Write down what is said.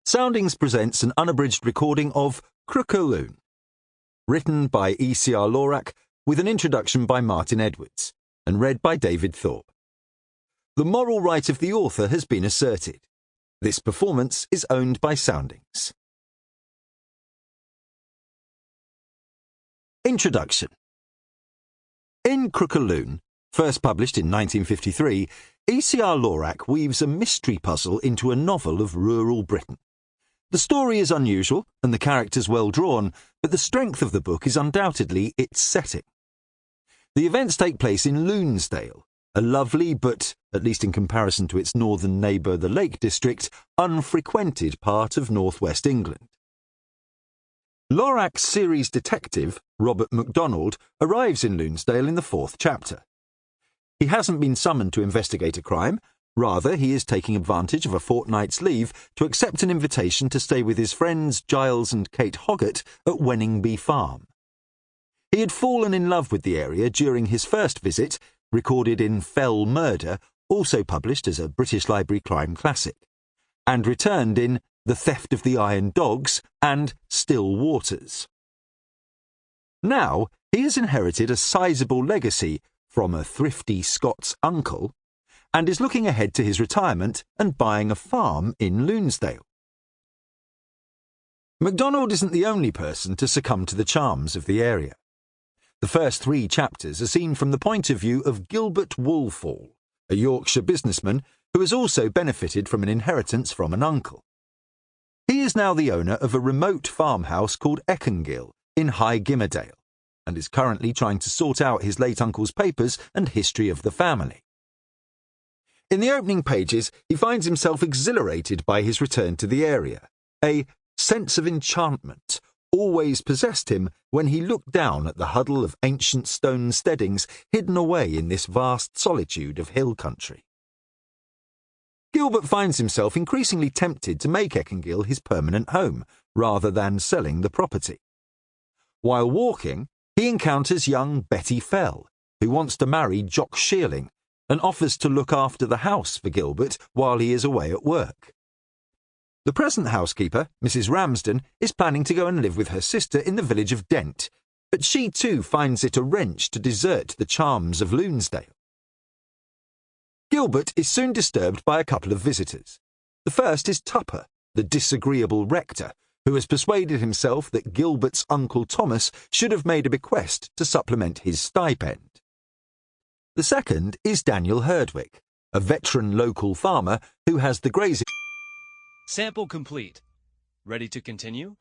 Soundings presents an unabridged recording of Crook, Lune, written by E.C.R. Lorac with an introduction by Martin Edwards and read by David Thorpe. The moral right of the author has been asserted. This performance is owned by Soundings. Introduction. In Crook, Lune, first published in 1953, E.C.R. Lorac weaves a mystery puzzle into a novel of rural Britain. The story is unusual and the characters well drawn, but the strength of the book is undoubtedly its setting. The events take place in Lunesdale, a lovely but, at least in comparison to its northern neighbour the Lake District, unfrequented part of northwest England. Lorac's series detective, Robert Macdonald, arrives in Lunesdale in the 4th chapter. He hasn't been summoned to investigate a crime. Rather, he is taking advantage of a fortnight's leave to accept an invitation to stay with his friends Giles and Kate Hoggett at Wenningby Farm. He had fallen in love with the area during his first visit, recorded in Fell Murder, also published as a British Library crime classic, and returned in The Theft of the Iron Dogs and Still Waters. Now, he has inherited a sizable legacy from a thrifty Scots uncle, and is looking ahead to his retirement and buying a farm in Lunesdale. Macdonald isn't the only person to succumb to the charms of the area. The first 3 chapters are seen from the point of view of Gilbert Woolfall, a Yorkshire businessman who has also benefited from an inheritance from an uncle. He is now the owner of a remote farmhouse called Eckinghill in High Gimmerdale, and is currently trying to sort out his late uncle's papers and history of the family. In the opening pages, he finds himself exhilarated by his return to the area. A sense of enchantment always possessed him when he looked down at the huddle of ancient stone steadings hidden away in this vast solitude of hill country. Gilbert finds himself increasingly tempted to make Eckinghill his permanent home, rather than selling the property. While walking, he encounters young Betty Fell, who wants to marry Jock Shearling, and offers to look after the house for Gilbert while he is away at work. The present housekeeper, Mrs. Ramsden, is planning to go and live with her sister in the village of Dent, but she too finds it a wrench to desert the charms of Lunesdale. Gilbert is soon disturbed by a couple of visitors. The first is Tupper, the disagreeable rector, who has persuaded himself that Gilbert's Uncle Thomas should have made a bequest to supplement his stipend. The second is Daniel Herdwick, a veteran local farmer who has the grazing... Sample complete. Ready to continue?